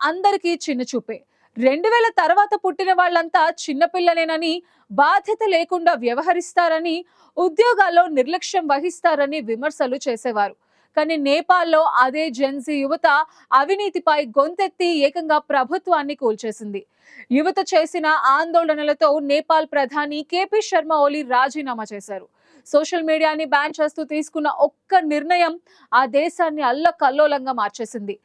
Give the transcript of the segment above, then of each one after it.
అందరికీ చిన్నచూపే. 2000 తర్వాత పుట్టిన వాళ్ళంతా చిన్నపిల్లలేనని, బాధ్యత లేకుండా వ్యవహరిస్తారని, ఉద్యోగాల్లో నిర్లక్ష్యం వహిస్తారని విమర్శలు చేసేవారు. కానీ నేపాల్లో అదే జెన్జీ యువత అవినీతిపై గొంతెత్తి ఏకంగా ప్రభుత్వాన్ని కూల్చేసింది. యువత చేసిన ఆందోళనలతో నేపాల్ ప్రధాని కేపీ శర్మ ఓలీ రాజీనామా చేశారు. సోషల్ మీడియాని బ్యాన్ చేస్తూ తీసుకున్న ఒక్క నిర్ణయం ఆ దేశాన్ని అల్లకల్లోలంగా మార్చేసింది.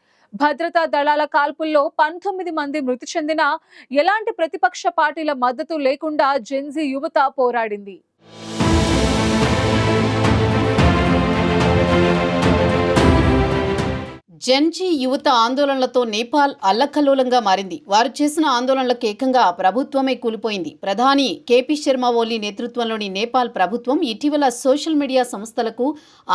భద్రతా దళాల కాల్పుల్లో 19 మంది మృతి చెందినా ఎలాంటి ప్రతిపక్ష పార్టీల మద్దతు లేకుండా జెన్జీ యువత పోరాడింది. జెన్జీ యువత ఆందోళనలతో నేపాల్ అల్లకల్లోలంగా మారింది. వారు చేసిన ఆందోళనలకు ఏకంగా ప్రభుత్వమే కూలిపోయింది. ప్రధాని కేపీ శర్మ ఓలీ నేతృత్వంలోని నేపాల్ ప్రభుత్వం ఇటీవల సోషల్ మీడియా సంస్థలకు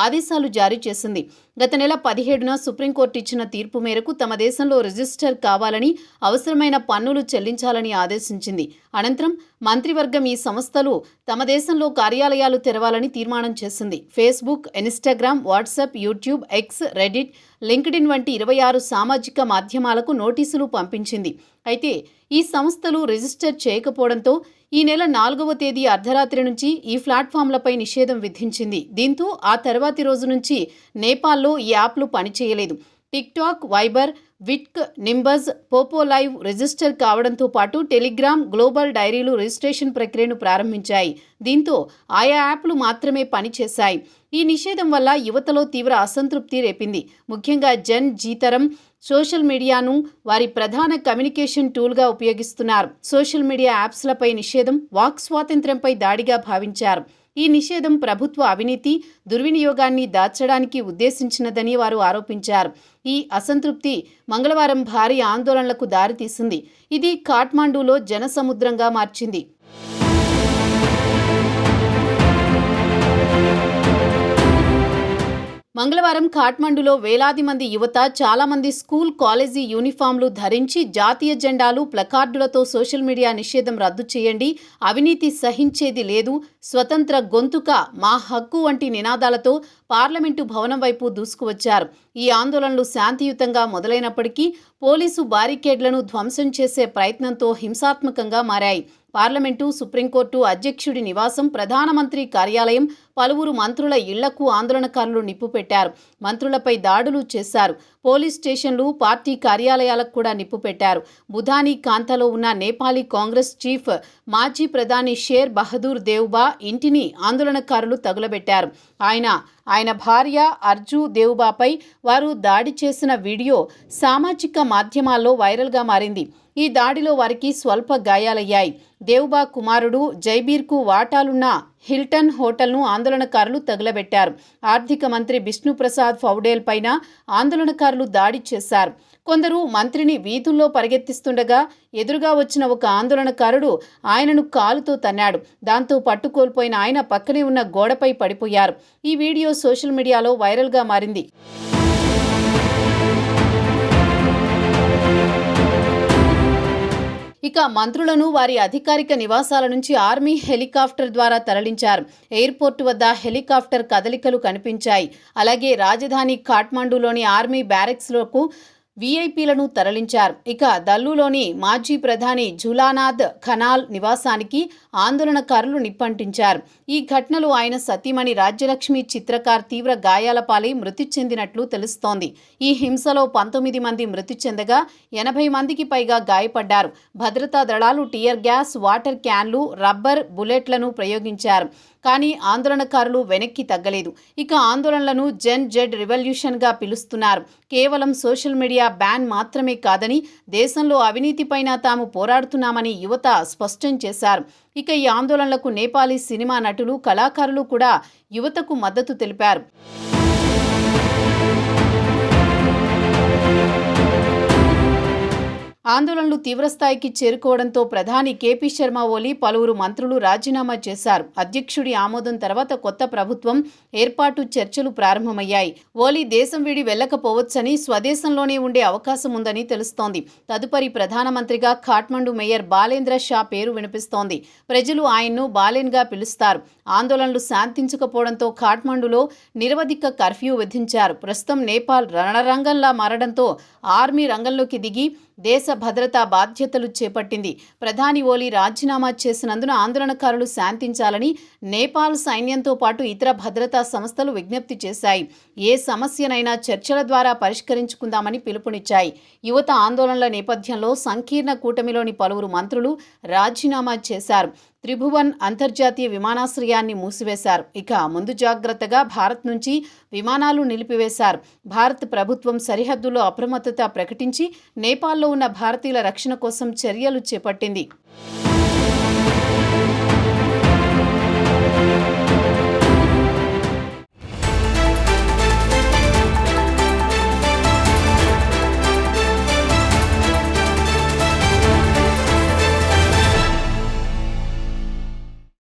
ఆదేశాలు జారీ చేసింది. గత నెల 17న సుప్రీంకోర్టు ఇచ్చిన తీర్పు మేరకు తమ దేశంలో రిజిస్టర్ కావాలని, అవసరమైన పన్నులు చెల్లించాలని ఆదేశించింది. అనంతరం మంత్రివర్గం ఈ సంస్థలు తమ దేశంలో కార్యాలయాలు తెరవాలని తీర్మానం చేసింది. Facebook, Instagram, WhatsApp, YouTube, X, Reddit, LinkedIn వంటి 26 సామాజిక మాధ్యమాలకు నోటీసులు పంపించింది. అయితే ఈ సంస్థలు రిజిస్టర్ చేయకపోవడంతో ఈ నెల 4వ తేదీ అర్ధరాత్రి నుంచి ఈ ప్లాట్ఫామ్లపై నిషేధం విధించింది. దీంతో ఆ తర్వాతి రోజు నుంచి నేపాల్లో ఈ యాప్లు పనిచేయలేదు. టిక్టాక్, వైబర్, విట్క్, నింబజ్, పోపో లైవ్ రిజిస్టర్ కావడంతో పాటు టెలిగ్రామ్, గ్లోబల్ డైరీలు రిజిస్ట్రేషన్ ప్రక్రియను ప్రారంభించాయి. దీంతో ఆయా యాప్లు మాత్రమే పనిచేశాయి. ఈ నిషేధం వల్ల యువతలో తీవ్ర అసంతృప్తి రేపింది. ముఖ్యంగా జన్ జీతరం సోషల్ మీడియాను వారి ప్రధాన కమ్యూనికేషన్ టూల్గా ఉపయోగిస్తున్నారు. సోషల్ మీడియా యాప్స్లపై నిషేధం వాక్ స్వాతంత్ర్యంపై దాడిగా భావించారు. ఈ నిషేధం ప్రభుత్వ అవినీతి, దుర్వినియోగాన్ని దాచడానికి ఉద్దేశించినదని వారు ఆరోపించారు. ఈ అసంతృప్తి మంగళవారం భారీ ఆందోళనలకు దారితీసింది. ఇది కాఠ్మండూలో జనసముద్రంగా మార్చింది. మంగళవారం కాఠ్మండూలో వేలాది మంది యువత, చాలా మంది స్కూల్, కాలేజీ యూనిఫామ్లు ధరించి జాతీయ జెండాలు, ప్లకార్డులతో సోషల్ మీడియా నిషేధం రద్దు చేయండి, అవినీతి సహించేది లేదు, స్వతంత్ర గొంతుక మా హక్కు వంటి నినాదాలతో పార్లమెంటు భవనం వైపు దూసుకువచ్చారు. ఈ ఆందోళనలు శాంతియుతంగా మొదలైనప్పటికీ పోలీసు బారికేడ్లను ధ్వంసం చేసే ప్రయత్నంతో హింసాత్మకంగా మారాయి. పార్లమెంటు, సుప్రీంకోర్టు, అధ్యక్షుడి నివాసం, ప్రధానమంత్రి కార్యాలయం, పలువురు మంత్రుల ఇళ్లకు ఆందోళనకారులు నిప్పు పెట్టారు. మంత్రులపై దాడులు చేశారు. పోలీస్ స్టేషన్లు, పార్టీ కార్యాలయాలకు కూడా నిప్పు పెట్టారు. బుధానీ కాంతలో ఉన్న నేపాలీ కాంగ్రెస్ చీఫ్, మాజీ ప్రధాని షేర్ బహదూర్ దేవ్బా ఇంటిని ఆందోళనకారులు తగులబెట్టారు. ఆయన భార్య అర్జు దేవ్బాపై వారు దాడి చేసిన వీడియో సామాజిక మాధ్యమాల్లో వైరల్గా మారింది. ఈ దాడిలో వారికి స్వల్ప గాయాలయ్యాయి. దేవ్బా కుమారుడు జైబీర్కు వాటాలున్న హిల్టన్ హోటల్ను ఆందోళనకారులు తగులబెట్టారు. ఆర్థిక మంత్రి బిష్ణుప్రసాద్ పౌడేల్ పైన ఆందోళనకారులు దాడి చేశారు. కొందరు మంత్రిని వీధుల్లో పరిగెత్తిస్తుండగా ఎదురుగా వచ్చిన ఒక ఆందోళనకారుడు ఆయనను కాలుతో తన్నాడు. దాంతో పట్టుకోల్పోయిన ఆయన పక్కనే ఉన్న గోడపై పడిపోయారు. ఈ వీడియో సోషల్ మీడియాలో వైరల్గా మారింది. ఇక మంత్రులను వారి అధికారిక నివాసాల నుంచి ఆర్మీ హెలికాప్టర్ ద్వారా తరలించారు. ఎయిర్పోర్టు వద్ద హెలికాప్టర్ కదలికలు కనిపించాయి. అలాగే రాజధాని కాఠ్మండూలోని ఆర్మీ బ్యారెక్స్లకు వీఐపీలను తరలించారు. ఇక దల్లులోని మాజీ ప్రధాని జులానాథ్ ఖనాల్ నివాసానికి ఆందోళనకారులు నిప్పంటించారు. ఈ ఘటనలో ఆయన సతీమణి రాజ్యలక్ష్మి చిత్రకార్ తీవ్ర గాయాల పాలై మృతి చెందినట్లు తెలుస్తోంది. ఈ హింసలో 19 మంది మృతి చెందగా 80 మందికి పైగా గాయపడ్డారు. భద్రతా దళాలు టియర్ గ్యాస్, వాటర్ క్యాన్లు, రబ్బర్ బుల్లెట్లను ప్రయోగించారు. కానీ ఆందోళనకారులు వెనక్కి తగ్గలేదు. ఇక ఆందోళనలను జెన్ జెడ్ రివల్యూషన్గా పిలుస్తున్నారు. కేవలం సోషల్ మీడియా బ్యాన్ మాత్రమే కాదని, దేశంలో అవినీతిపైన తాము పోరాడుతున్నామని యువత స్పష్టం చేశారు. ఇక ఈ ఆందోళనలకు నేపాలీ సినిమా నటులు, కళాకారులు కూడా యువతకు మద్దతు తెలిపారు. ఆందోళనలు తీవ్రస్థాయికి చేరుకోవడంతో ప్రధాని కేపీ శర్మ ఓలీ, పలువురు మంత్రులు రాజీనామా చేశారు. అధ్యక్షుడి ఆమోదం తర్వాత కొత్త ప్రభుత్వం ఏర్పాటు చర్చలు ప్రారంభమయ్యాయి. ఓలీ దేశం వీడి వెళ్లకపోవచ్చని, స్వదేశంలోనే ఉండే అవకాశం ఉందని తెలుస్తోంది. తదుపరి ప్రధానమంత్రిగా కాఠ్మండు మేయర్ బాలేంద్ర షా పేరు వినిపిస్తోంది. ప్రజలు ఆయన్ను బాలేన్గా పిలుస్తారు. ఆందోళనలు శాంతించకపోవడంతో కాఠ్మండులో నిరవధిక కర్ఫ్యూ విధించారు. ప్రస్తుతం నేపాల్ రణరంగంలా మారడంతో ఆర్మీ రంగంలోకి దిగి దేశ భద్రతా బాధ్యతలు చేపట్టింది. ప్రధాని ఓలీ రాజీనామా చేసినందున ఆందోళనకారులు శాంతించాలని నేపాల్ సైన్యంతో పాటు ఇతర భద్రతా సంస్థలు విజ్ఞప్తి చేశాయి. ఏ సమస్యనైనా చర్చల ద్వారా పరిష్కరించుకుందామని పిలుపునిచ్చాయి. యువత ఆందోళనల నేపథ్యంలో సంకీర్ణ కూటమిలోని పలువురు మంత్రులు రాజీనామా చేశారు. త్రిభువన్ అంతర్జాతీయ విమానాశ్రయాన్ని మూసివేశారు. ఇక ముందు జాగ్రత్తగా భారత్ నుంచి విమానాలు నిలిపివేశారు. భారత్ ప్రభుత్వం సరిహద్దులో అప్రమత్తత ప్రకటించి నేపాల్లో ఉన్న భారతీయుల రక్షణ కోసం చర్యలు చేపట్టింది.